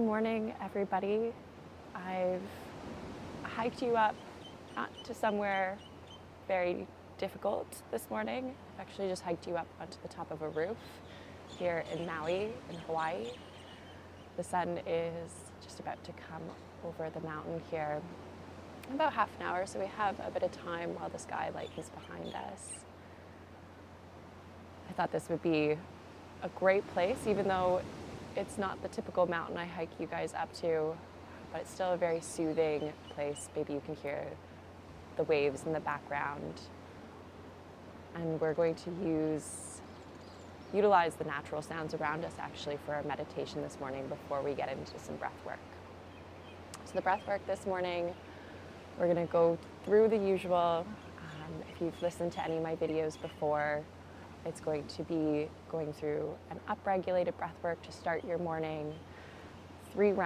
Good morning, everybody. I've hiked you up, not to somewhere very difficult this morning. I've actually just hiked you up onto the top of a roof here in Maui, in Hawaii. The sun is just about to come over the mountain here in about half an hour, so we have a bit of time while the sky lightens behind us. I thought this would be a great place, even though it's not the typical mountain I hike you guys up to, but it's still a very soothing place. Maybe you can hear the waves in the background. And we're going to utilize the natural sounds around us actually for our meditation this morning before we get into some breath work. So the breath work this morning, we're going to go through the usual. If you've listened to any of my videos before, it's going to be going through an upregulated breath work to start your morning. 30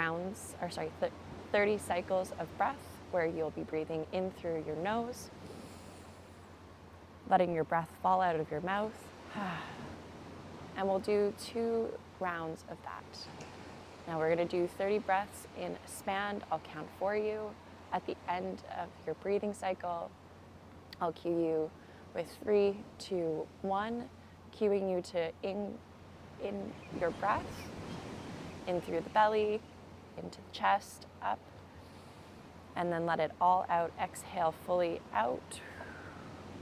cycles of breath where you'll be breathing in through your nose, letting your breath fall out of your mouth. And we'll do 2 rounds of that. Now we're going to do 30 breaths in a span. I'll count for you. At the end of your breathing cycle, I'll cue you with 3, 2, 1, cueing you to in your breath, in through the belly, into the chest, up, and then let it all out. Exhale fully out,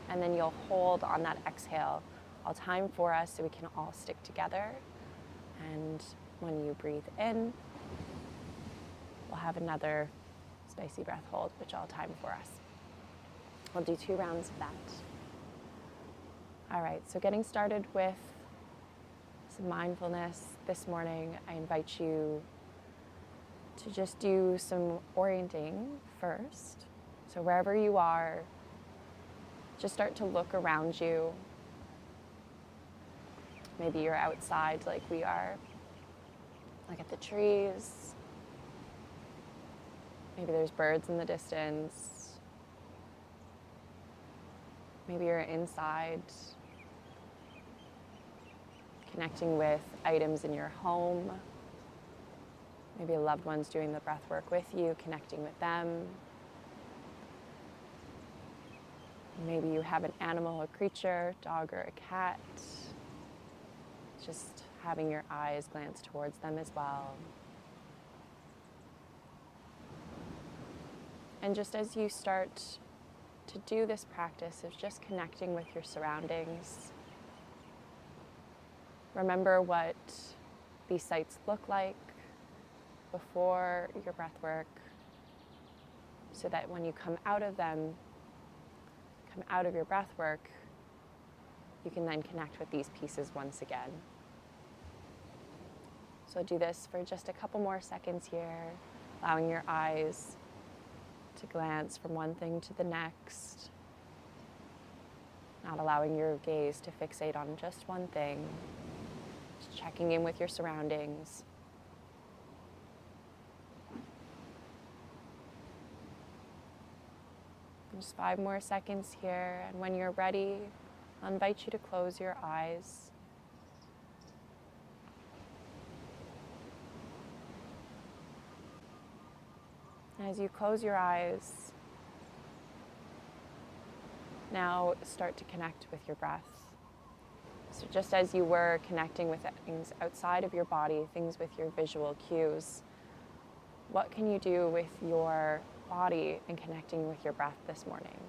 and then you'll hold on that exhale. I'll time for us so we can all stick together, and when you breathe in, we'll have another spicy breath hold, which I'll time for us. We'll do 2 rounds of that. All right, so getting started with some mindfulness this morning, I invite you to just do some orienting first. So wherever you are, just start to look around you. Maybe you're outside like we are. Look at the trees. Maybe there's birds in the distance. Maybe you're inside, connecting with items in your home. Maybe a loved one's doing the breath work with you, connecting with them. Maybe you have an animal, a creature, dog or a cat. Just having your eyes glance towards them as well. And just as you start to do this practice of just connecting with your surroundings, remember what these sites look like before your breath work, so that when you come out of your breath work, you can then connect with these pieces once again. So do this for just a couple more seconds here, allowing your eyes to glance from one thing to the next, not allowing your gaze to fixate on just one thing, just checking in with your surroundings. Just 5 more seconds here, and when you're ready, I'll invite you to close your eyes. And as you close your eyes, now start to connect with your breath. So just as you were connecting with things outside of your body, things with your visual cues, what can you do with your body and connecting with your breath this morning?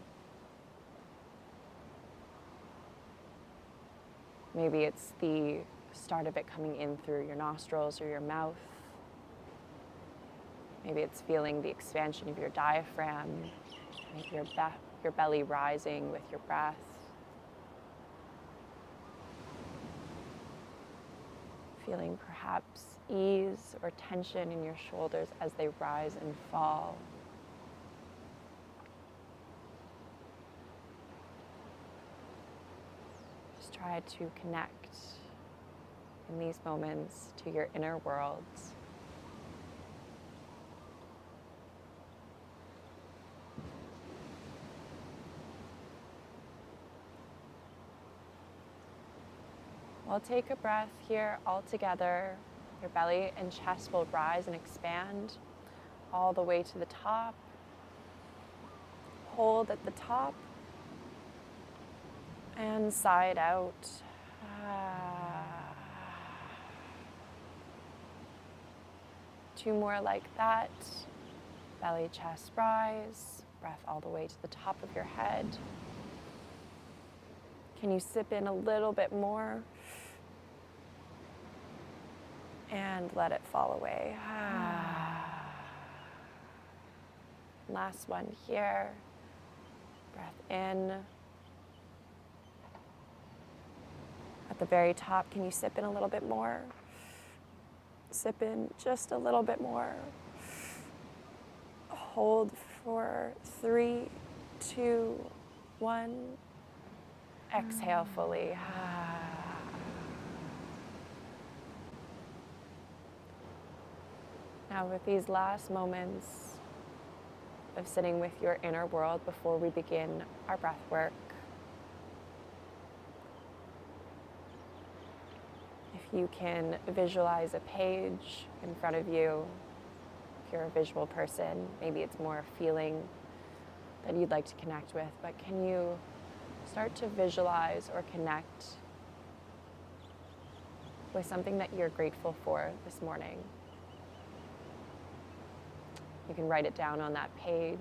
Maybe it's the start of it coming in through your nostrils or your mouth. Maybe it's feeling the expansion of your diaphragm, maybe your belly rising with your breath. Feeling perhaps ease or tension in your shoulders as they rise and fall. Just try to connect in these moments to your inner worlds. We'll take a breath here all together, Your belly and chest will rise and expand all the way to the top. Hold at the top and side out. Two more like that. Belly, chest, rise. Breath all the way to the top of your head. Can you sip in a little bit more? And let it fall away. Last one here. Breath in. At the very top, can you sip in a little bit more? Sip in just a little bit more. Hold for 3, 2, 1. Exhale fully. Now with these last moments of sitting with your inner world before we begin our breath work, if you can visualize a page in front of you, if you're a visual person, maybe it's more a feeling that you'd like to connect with, but can you start to visualize or connect with something that you're grateful for this morning? You can write it down on that page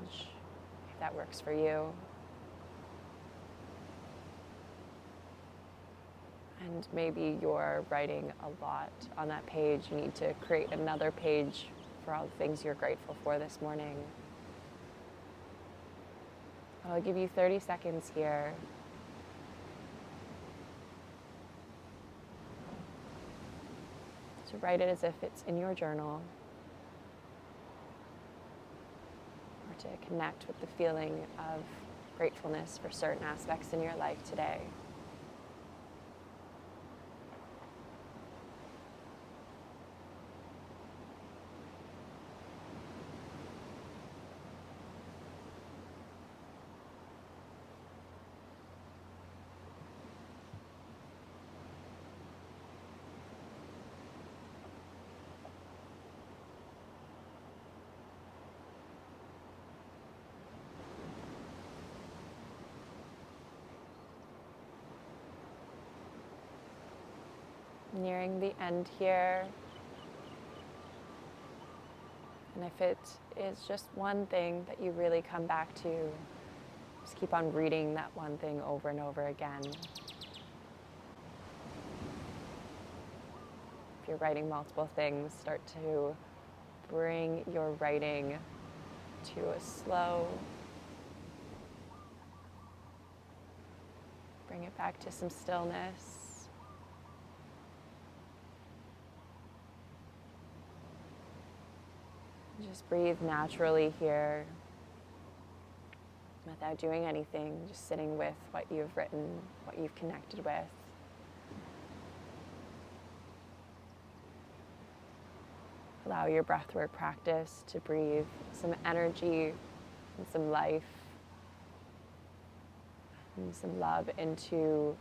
if that works for you. And maybe you're writing a lot on that page. You need to create another page for all the things you're grateful for this morning. I'll give you 30 seconds here. To write it as if it's in your journal. To connect with the feeling of gratefulness for certain aspects in your life today. Nearing the end here. And if it is just one thing that you really come back to, just keep on reading that one thing over and over again. If you're writing multiple things, start to bring your writing to a slow, bring it back to some stillness. Just breathe naturally here without doing anything, just sitting with what you've written, what you've connected with. Allow your breathwork practice to breathe some energy and some life and some love into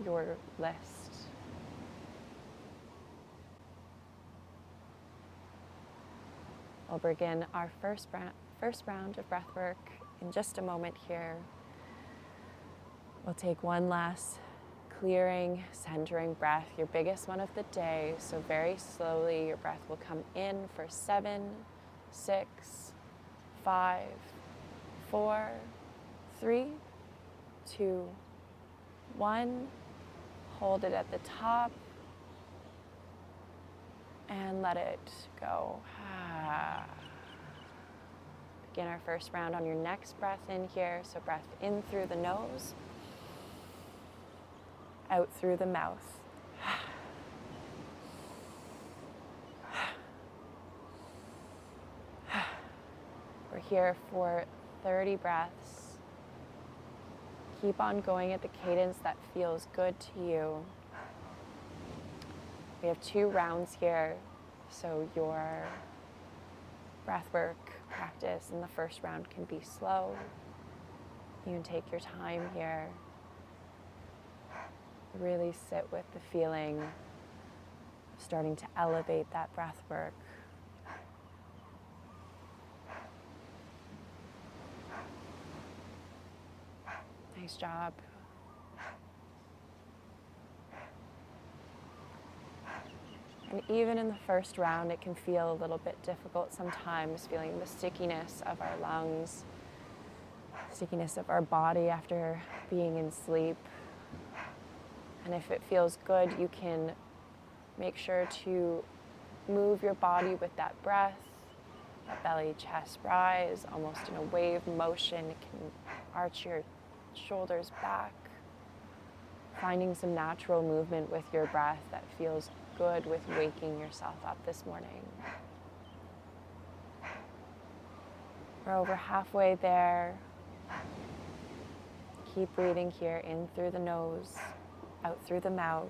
your list. We'll begin our first round of breath work in just a moment here. We'll take one last clearing, centering breath, your biggest one of the day. So very slowly your breath will come in for 7, 6, 5, 4, 3, 2, 1. Hold it at the top and let it go. Begin our first round on your next breath in here. So breath in through the nose, out through the mouth. We're here for 30 breaths. Keep on going at the cadence that feels good to you. We have 2 rounds here, so your breathwork practice in the first round can be slow. You can take your time here. Really sit with the feeling starting to elevate that breath work. Nice job. And even in the first round, it can feel a little bit difficult sometimes, feeling the stickiness of our lungs, stickiness of our body after being in sleep. And if it feels good, you can make sure to move your body with that breath, that belly chest rise, almost in a wave motion. It can arch your shoulders back, finding some natural movement with your breath that feels good with waking yourself up this morning. We're over halfway there. Keep breathing here, in through the nose, out through the mouth.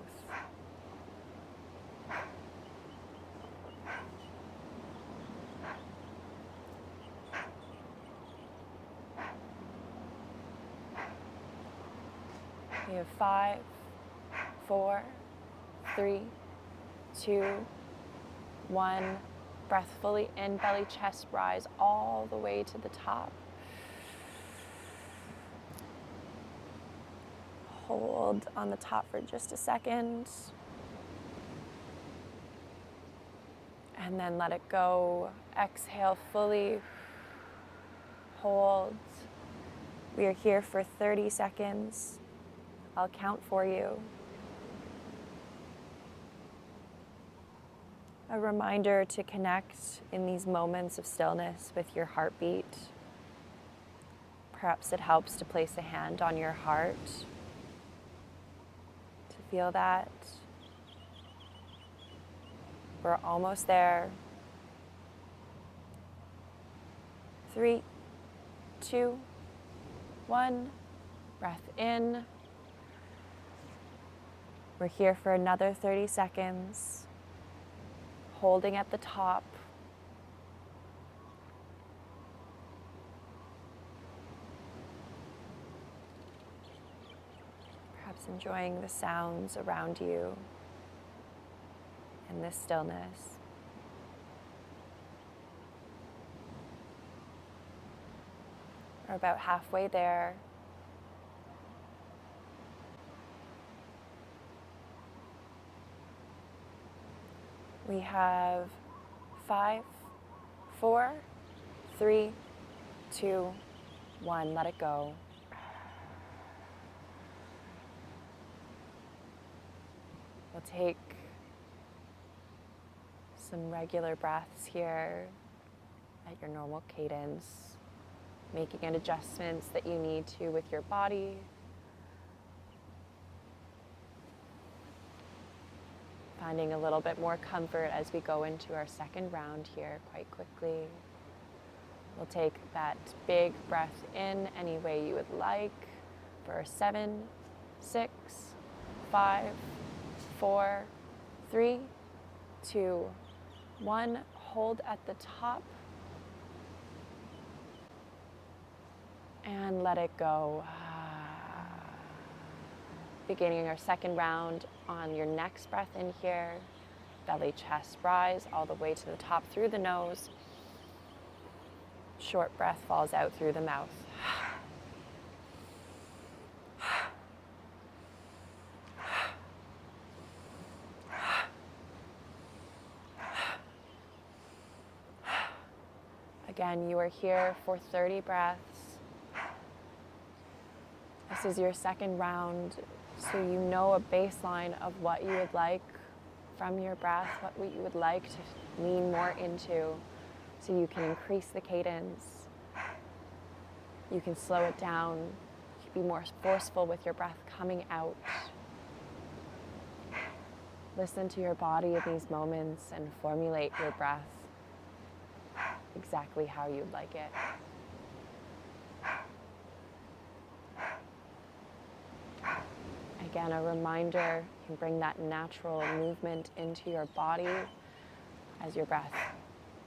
We have 5, 4, 3, 2, 1. Breath fully in, belly chest rise all the way to the top. Hold on the top for just a second. And then let it go. Exhale fully. Hold. We are here for 30 seconds. I'll count for you. A reminder to connect in these moments of stillness with your heartbeat. Perhaps it helps to place a hand on your heart to feel that. We're almost there. 3, 2, 1. Breath in. We're here for another 30 seconds. Holding at the top. Perhaps enjoying the sounds around you and this stillness. We're about halfway there. We have 5, 4, 3, 2, 1. Let it go. We'll take some regular breaths here at your normal cadence, making any adjustments that you need to with your body. Finding a little bit more comfort as we go into our second round here quite quickly. We'll take that big breath in any way you would like for 7, 6, 5, 4, 3, 2, 1. Hold at the top and let it go. Beginning our second round on your next breath in here. Belly chest rise all the way to the top through the nose. Short breath falls out through the mouth. Again, you are here for 30 breaths. This is your second round, so you know a baseline of what you would like from your breath, what you would like to lean more into, so you can increase the cadence. You can slow it down. You can be more forceful with your breath coming out. Listen to your body in these moments and formulate your breath exactly how you'd like it. Again, a reminder, you can bring that natural movement into your body as your breath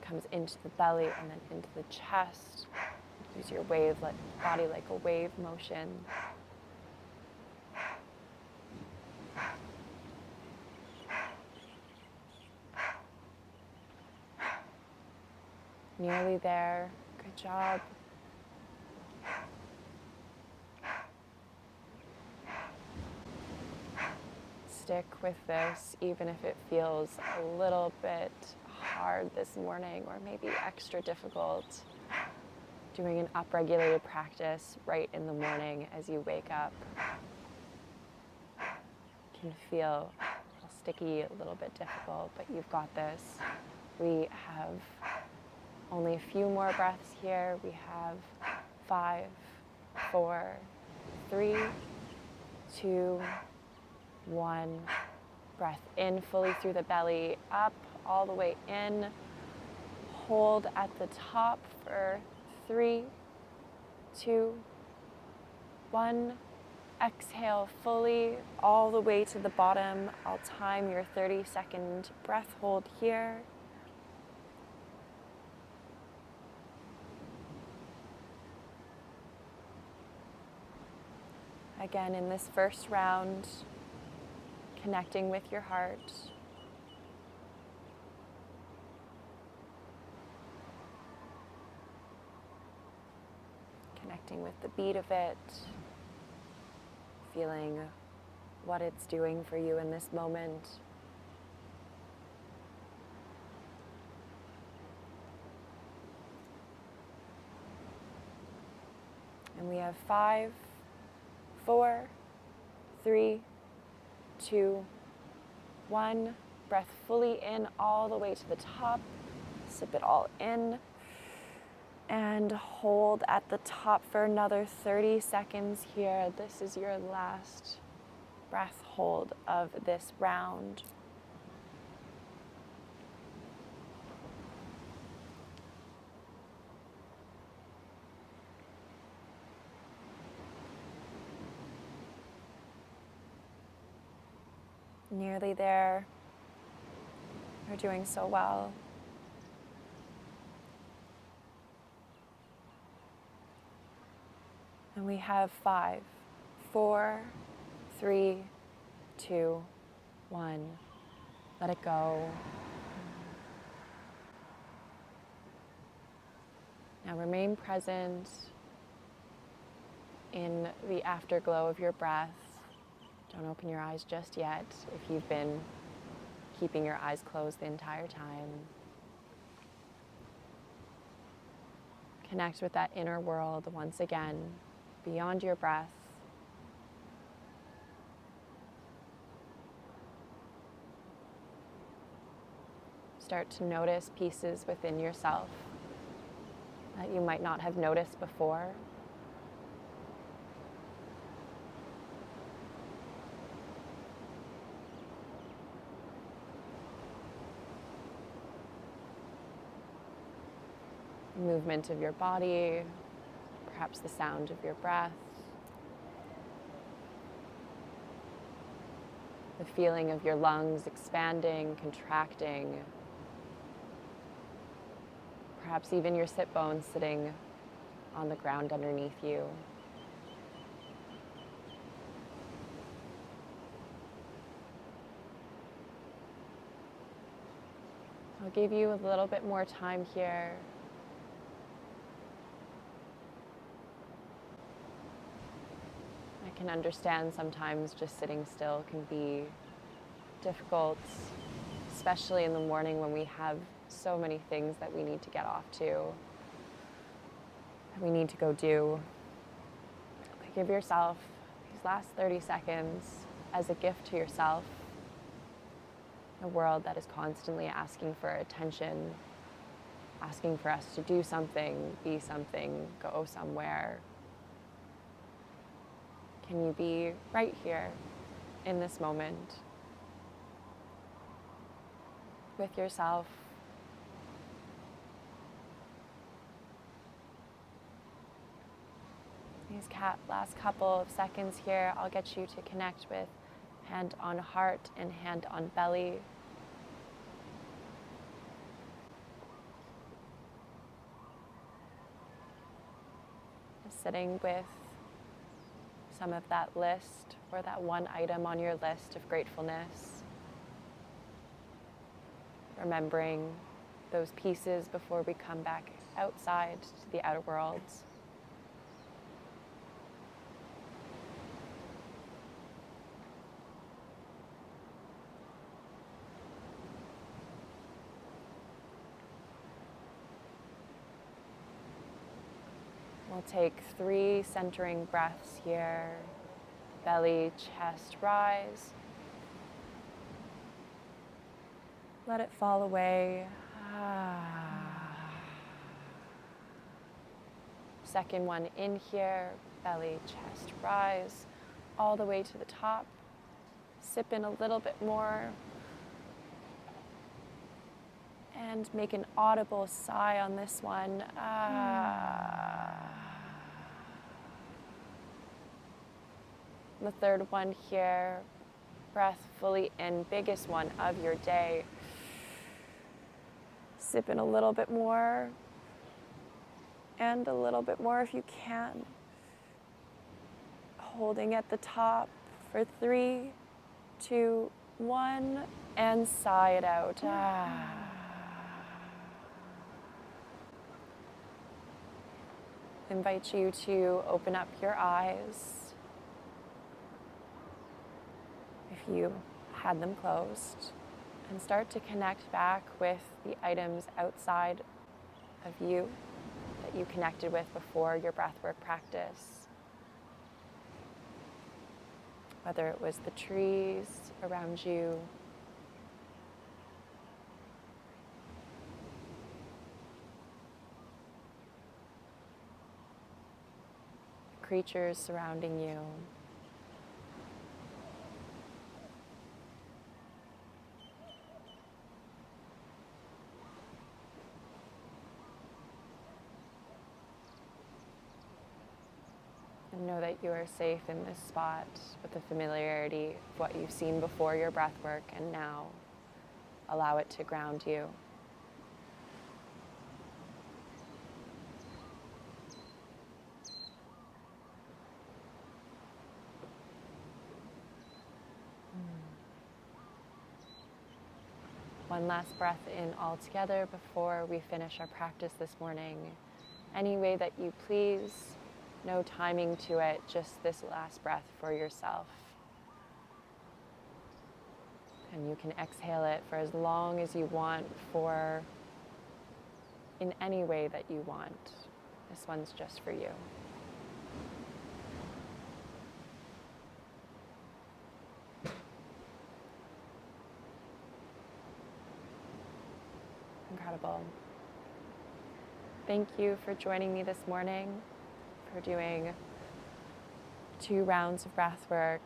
comes into the belly and then into the chest. Use your body like a wave motion. Nearly there. Good job. Stick with this, even if it feels a little bit hard this morning or maybe extra difficult. Doing an upregulated practice right in the morning as you wake up can feel a little sticky, a little bit difficult, but you've got this. We have only a few more breaths here. We have 5, 4, 3, 2, 1. Breath in fully through the belly, up all the way in. Hold at the top for 3, 2, 1. Exhale fully all the way to the bottom. I'll time your 30-second breath hold here. Again, in this first round, connecting with your heart. Connecting with the beat of it. Feeling what it's doing for you in this moment. And we have 5, 4, 3, 2, 1. Breath fully in all the way to the top. Sip it all in. And hold at the top for another 30 seconds here. This is your last breath hold of this round. Nearly there. You're doing so well. And we have 5, 4, 3, 2, 1. Let it go. Now remain present in the afterglow of your breath. Don't open your eyes just yet if you've been keeping your eyes closed the entire time. Connect with that inner world once again, beyond your breath. Start to notice pieces within yourself that you might not have noticed before. Movement of your body, perhaps the sound of your breath, the feeling of your lungs expanding, contracting, perhaps even your sit bones sitting on the ground underneath you. I'll give you a little bit more time here. I can understand sometimes just sitting still can be difficult, especially in the morning when we have so many things that we need to get off to, that we need to go do. But give yourself these last 30 seconds as a gift to yourself, a world that is constantly asking for attention, asking for us to do something, be something, go somewhere. Can you be right here in this moment with yourself? These last couple of seconds here, I'll get you to connect with hand on heart and hand on belly. Just sitting with some of that list or that one item on your list of gratefulness. Remembering those pieces before we come back outside to the outer world. We'll take 3 centering breaths here. Belly, chest, rise. Let it fall away. Second one in here. Belly, chest, rise. All the way to the top. Sip in a little bit more. And make an audible sigh on this one. The third one here, breath fully in, biggest one of your day. Sip in a little bit more, and a little bit more if you can. Holding at the top for 3, 2, 1, and sigh it out. Invite you to open up your eyes. If you had them closed, and start to connect back with the items outside of you that you connected with before your breathwork practice. Whether it was the trees around you, creatures surrounding you. And know that you are safe in this spot with the familiarity of what you've seen before your breath work, and now allow it to ground you. One last breath in all together before we finish our practice this morning. Any way that you please. No timing to it, just this last breath for yourself. And you can exhale it for as long as you want, for in any way that you want. This one's just for you. Incredible. Thank you for joining me this morning, for doing 2 rounds of breath work,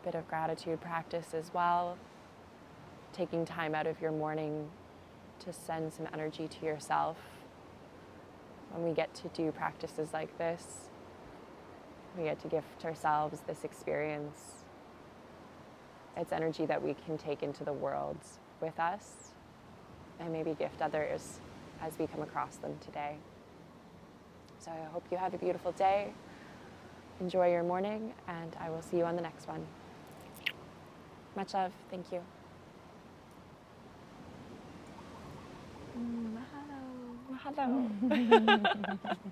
a bit of gratitude practice as well, taking time out of your morning to send some energy to yourself. When we get to do practices like this, we get to gift ourselves this experience. It's energy that we can take into the world with us, and maybe gift others as we come across them today. So I hope you have a beautiful day. Enjoy your morning, and I will see you on the next one. Much love. Thank you. Mahalo. Mahalo.